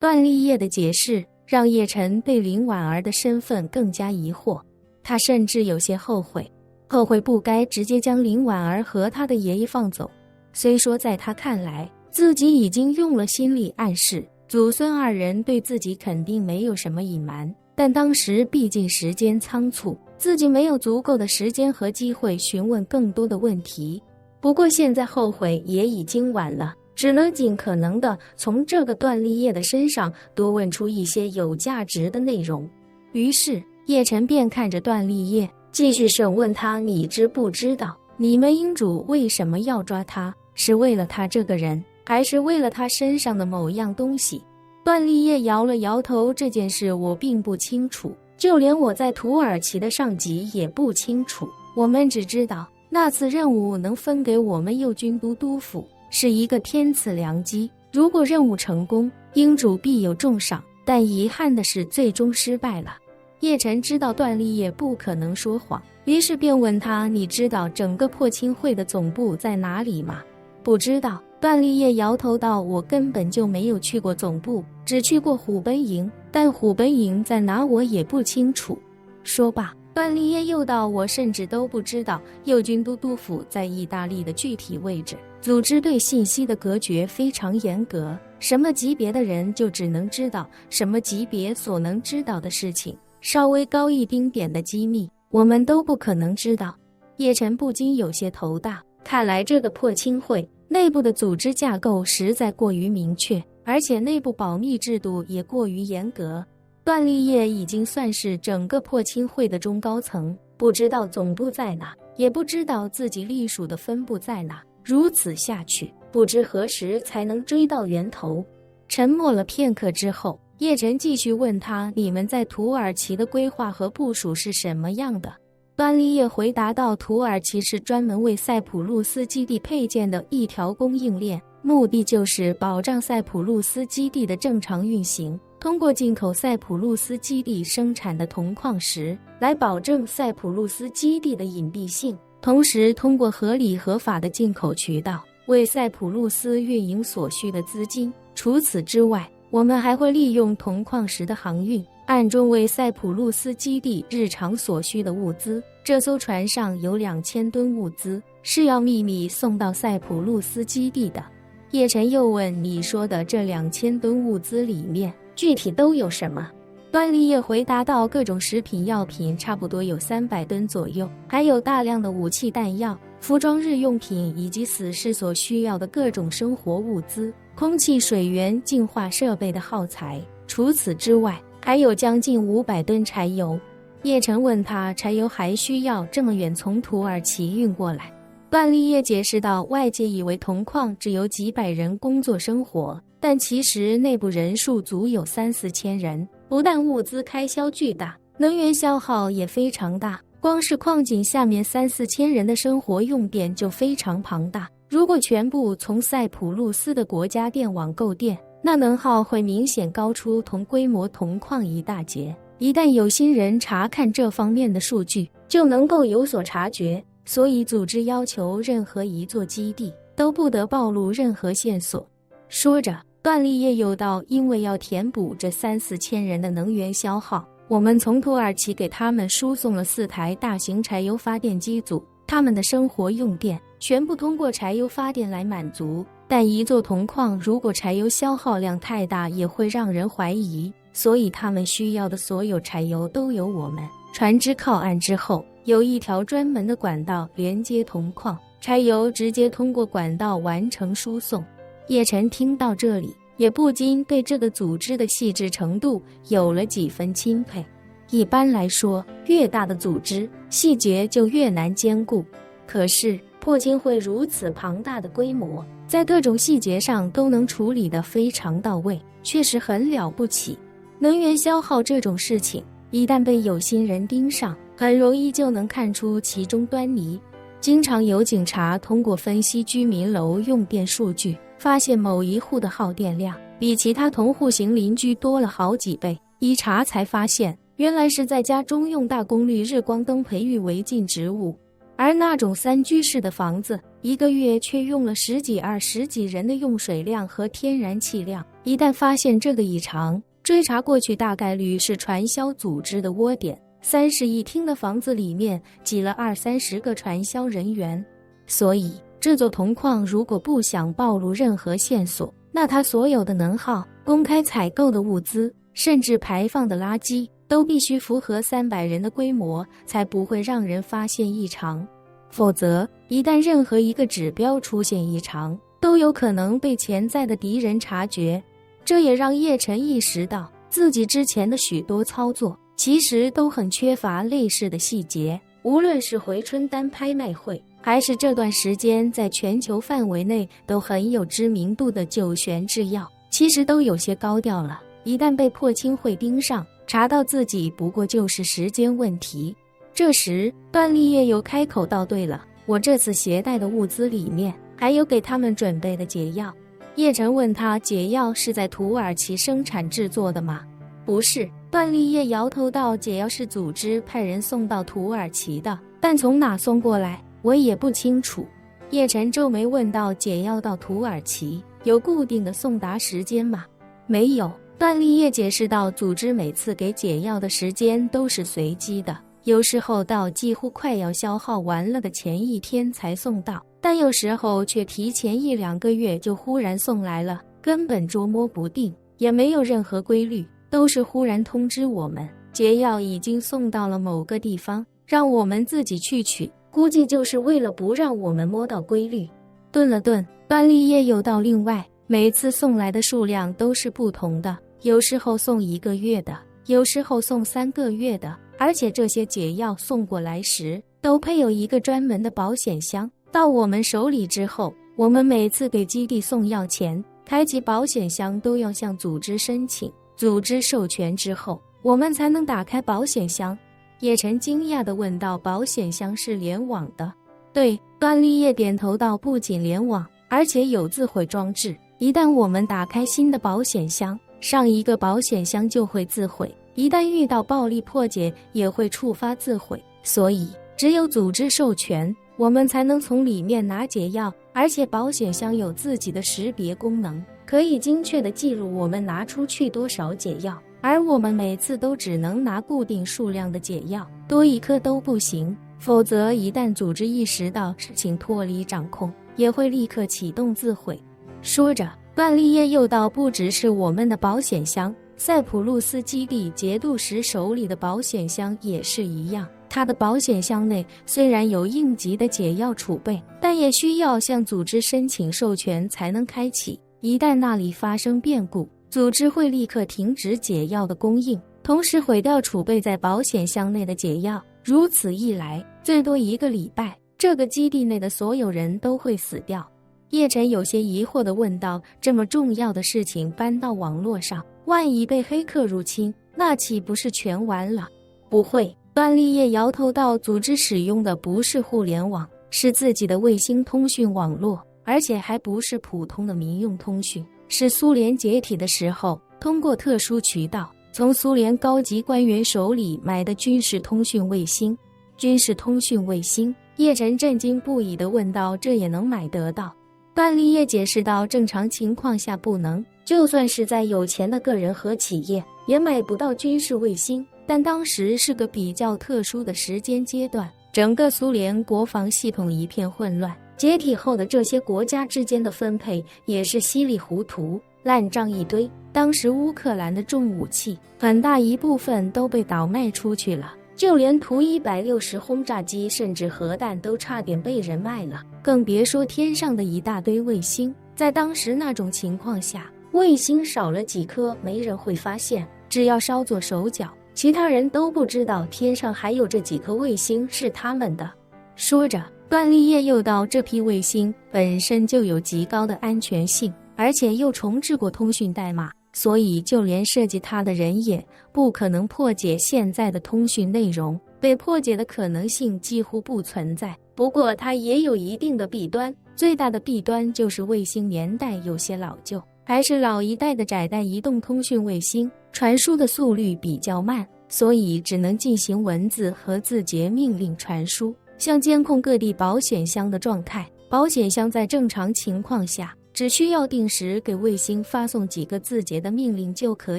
段立业的解释让叶晨对林婉儿的身份更加疑惑，他甚至有些后悔不该直接将林婉儿和他的爷爷放走。虽说在他看来，自己已经用了心理暗示，祖孙二人对自己肯定没有什么隐瞒，但当时毕竟时间仓促，自己没有足够的时间和机会询问更多的问题。不过现在后悔也已经晚了，只能尽可能的从这个段立业的身上多问出一些有价值的内容。于是叶晨便看着段立业，继续审问他：你知不知道你们英主为什么要抓他？是为了他这个人，还是为了他身上的某样东西？段立业摇了摇头，这件事我并不清楚，就连我在土耳其的上级也不清楚。我们只知道那次任务能分给我们右军都督府，是一个天赐良机。如果任务成功，英主必有重赏，但遗憾的是最终失败了。叶晨知道段立业不可能说谎，于是便问他：你知道整个破青会的总部在哪里吗？不知道。段立业摇头道：我根本就没有去过总部，只去过虎贲营，但虎贲营在哪我也不清楚。说罢，段立业又道：我甚至都不知道右军都督府在意大利的具体位置，组织对信息的隔绝非常严格，什么级别的人就只能知道什么级别所能知道的事情，稍微高一丁点的机密我们都不可能知道。叶晨不禁有些头大，看来这个破青会内部的组织架构实在过于明确，而且内部保密制度也过于严格。段立业已经算是整个破青会的中高层，不知道总部在哪，也不知道自己隶属的分部在哪，如此下去，不知何时才能追到源头。沉默了片刻之后，叶晨继续问他：你们在土耳其的规划和部署是什么样的？段立业回答道：土耳其是专门为塞浦路斯基地配建的一条供应链，目的就是保障塞浦路斯基地的正常运行，通过进口塞浦路斯基地生产的铜矿石来保证塞浦路斯基地的隐蔽性，同时通过合理合法的进口渠道为塞浦路斯运营所需的资金。除此之外，我们还会利用铜矿石的航运，暗中为塞浦路斯基地日常所需的物资。这艘船上有2000吨物资，是要秘密送到塞浦路斯基地的。叶晨又问：你说的这2000吨物资里面具体都有什么？段立业回答道：各种食品药品差不多有300吨左右，还有大量的武器弹药、服装日用品以及死士所需要的各种生活物资、空气水源净化设备的耗材。除此之外，还有将近500吨柴油。叶晨问他：柴油还需要这么远从土耳其运过来？段立业解释道：外界以为铜矿只有几百人工作生活，但其实内部人数足有3-4千人，不但物资开销巨大，能源消耗也非常大。光是矿井下面3-4千人的生活用电就非常庞大，如果全部从塞浦路斯的国家电网购电，那能耗会明显高出同规模铜矿一大截。一旦有心人查看这方面的数据，就能够有所察觉，所以组织要求任何一座基地都不得暴露任何线索。说着，段立业又道：因为要填补这3-4千人的能源消耗，我们从土耳其给他们输送了4台大型柴油发电机组，他们的生活用电全部通过柴油发电来满足。但一座铜矿如果柴油消耗量太大，也会让人怀疑，所以他们需要的所有柴油都由我们船只靠岸之后，有一条专门的管道连接铜矿，柴油直接通过管道完成输送。叶晨听到这里，也不禁对这个组织的细致程度有了几分钦佩。一般来说，越大的组织，细节就越难兼顾。可是破青会如此庞大的规模，在各种细节上都能处理得非常到位，确实很了不起。能源消耗这种事情，一旦被有心人盯上，很容易就能看出其中端倪。经常有警察通过分析居民楼用电数据，发现某一户的耗电量比其他同户型邻居多了好几倍，一查才发现，原来是在家中用大功率日光灯培育违禁植物。而那种3居室的房子， 1个月却用了10几20几人的用水量和天然气量。一旦发现这个异常，追查过去大概率是传销组织的窝点。3室1厅的房子里面挤了20-30个传销人员，所以这座铜矿如果不想暴露任何线索，那他所有的能耗、公开采购的物资，甚至排放的垃圾，都必须符合300人的规模，才不会让人发现异常。否则，一旦任何一个指标出现异常，都有可能被潜在的敌人察觉。这也让叶晨意识到，自己之前的许多操作其实都很缺乏类似的细节。无论是回春丹拍卖会，还是这段时间在全球范围内都很有知名度的九玄制药，其实都有些高调了。一旦被破青会盯上，查到自己不过就是时间问题。这时段立业又开口道，对了，我这次携带的物资里面还有给他们准备的解药。叶晨问他，解药是在土耳其生产制作的吗？不是。段立业摇头道，解药是组织派人送到土耳其的，但从哪送过来我也不清楚。叶晨皱眉问道，解药到土耳其有固定的送达时间吗？没有。段立业解释道，组织每次给解药的时间都是随机的，有时候到几乎快要消耗完了的前一天才送到，但有时候却提前1-2个月就忽然送来了，根本捉摸不定，也没有任何规律，都是忽然通知我们解药已经送到了某个地方，让我们自己去取，估计就是为了不让我们摸到规律。顿了顿，段立业又道，另外每次送来的数量都是不同的，有时候送1个月的，有时候送3个月的，而且这些解药送过来时都配有一个专门的保险箱，到我们手里之后，我们每次给基地送药前开启保险箱都要向组织申请，组织授权之后我们才能打开保险箱。叶晨惊讶地问道，保险箱是联网的？对。段立业点头道，不仅联网，而且有自毁装置，一旦我们打开新的保险箱，上一个保险箱就会自毁，一旦遇到暴力破解也会触发自毁，所以只有组织授权我们才能从里面拿解药，而且保险箱有自己的识别功能，可以精确地记录我们拿出去多少解药，而我们每次都只能拿固定数量的解药，多1颗都不行，否则一旦组织意识到事情脱离掌控，也会立刻启动自毁。说着，段立业又道，不只是我们的保险箱，塞浦路斯基地节度使手里的保险箱也是一样，他的保险箱内虽然有应急的解药储备，但也需要向组织申请授权才能开启，一旦那里发生变故，组织会立刻停止解药的供应，同时毁掉储备在保险箱内的解药，如此一来，最多1个礼拜，这个基地内的所有人都会死掉。叶晨有些疑惑地问道，这么重要的事情搬到网络上，万一被黑客入侵，那岂不是全完了？不会。段立业摇头道，组织使用的不是互联网，是自己的卫星通讯网络，而且还不是普通的民用通讯，是苏联解体的时候通过特殊渠道从苏联高级官员手里买的军事通讯卫星。军事通讯卫星？叶晨震惊不已地问道，这也能买得到？段立业解释道，正常情况下不能，就算是在有钱的个人和企业也买不到军事卫星，但当时是个比较特殊的时间阶段，整个苏联国防系统一片混乱，解体后的这些国家之间的分配也是稀里糊涂，烂账一堆。当时乌克兰的重武器很大一部分都被倒卖出去了，就连图160轰炸机甚至核弹都差点被人卖了，更别说天上的一大堆卫星。在当时那种情况下，卫星少了几颗没人会发现，只要稍作手脚，其他人都不知道天上还有这几颗卫星是他们的。说着，段立业又道，这批卫星本身就有极高的安全性，而且又重置过通讯代码，所以就连设计它的人也不可能破解现在的通讯内容，被破解的可能性几乎不存在。不过它也有一定的弊端，最大的弊端就是卫星年代有些老旧，还是老一代的窄带移动通讯卫星，传输的速率比较慢，所以只能进行文字和字节命令传输，像监控各地保险箱的状态，保险箱在正常情况下只需要定时给卫星发送几个字节的命令就可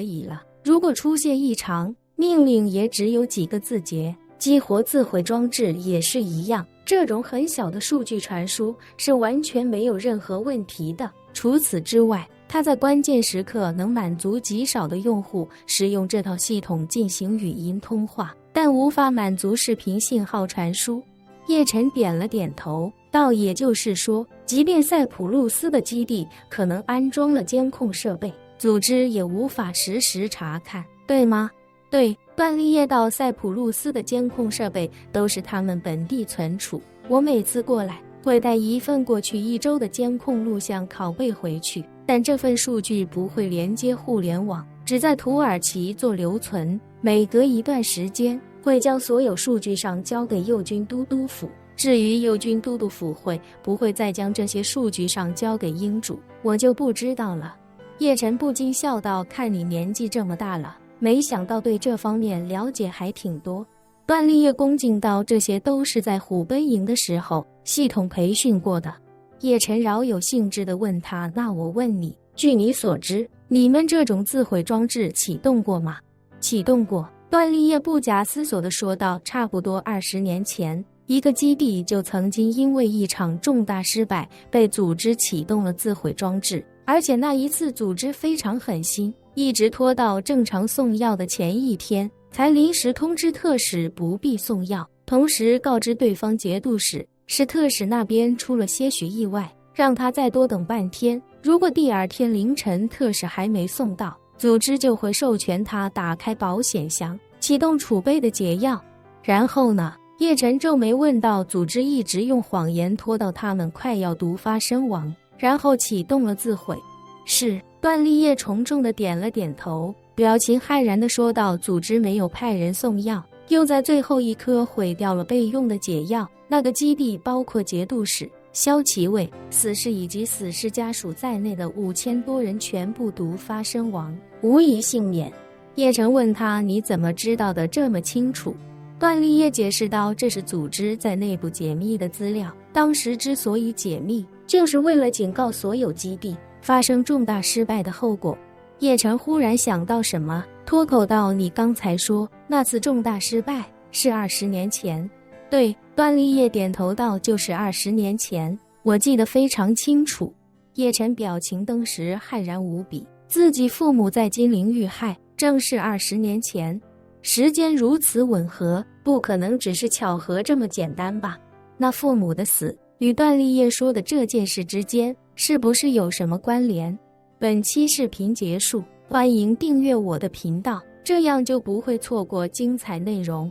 以了。如果出现异常，命令也只有几个字节。激活自毁装置也是一样，这种很小的数据传输是完全没有任何问题的。除此之外，它在关键时刻能满足极少的用户使用这套系统进行语音通话，但无法满足视频信号传输。叶晨点了点头，道：也就是说，即便塞浦路斯的基地可能安装了监控设备，组织也无法实时查看，对吗？对，段立业道，塞浦路斯的监控设备都是他们本地存储，我每次过来会带一份过去1周的监控录像拷贝回去，但这份数据不会连接互联网，只在土耳其做留存，每隔一段时间会将所有数据上交给右军都督府。至于右军都督府会不会再将这些数据上交给英主，我就不知道了。叶晨不禁笑道，看你年纪这么大了，没想到对这方面了解还挺多。段立业恭敬道，这些都是在虎贲营的时候系统培训过的。叶晨饶有兴致地问他，那我问你，据你所知，你们这种自毁装置启动过吗？启动过。段立业不假思索地说道，差不多20年前，一个基地就曾经因为一场重大失败被组织启动了自毁装置，而且那一次组织非常狠心，一直拖到正常送药的前一天才临时通知特使不必送药，同时告知对方节度使是特使那边出了些许意外，让他再多等半天，如果第二天凌晨特使还没送到，组织就会授权他打开保险箱启动储备的解药。然后呢？叶晨皱眉问道，组织一直用谎言拖到他们快要毒发身亡，然后启动了自毁。是。段立业重重地点了点头，表情骇然地说道，组织没有派人送药，又在最后一刻毁掉了备用的解药，那个基地包括节度使、骁骑卫、死士以及死士家属在内的5000多人全部毒发身亡，无一幸免。叶晨问他，你怎么知道的这么清楚？段立业解释道，这是组织在内部解密的资料，当时之所以解密，就是为了警告所有基地发生重大失败的后果。叶晨忽然想到什么，脱口道，你刚才说那次重大失败是20年前？对，段立业点头道，就是20年前，我记得非常清楚。叶晨表情当时骇然无比，自己父母在金陵遇害正是20年前，时间如此吻合，不可能只是巧合这么简单吧？那父母的死与段立业说的这件事之间是不是有什么关联？本期视频结束，欢迎订阅我的频道，这样就不会错过精彩内容。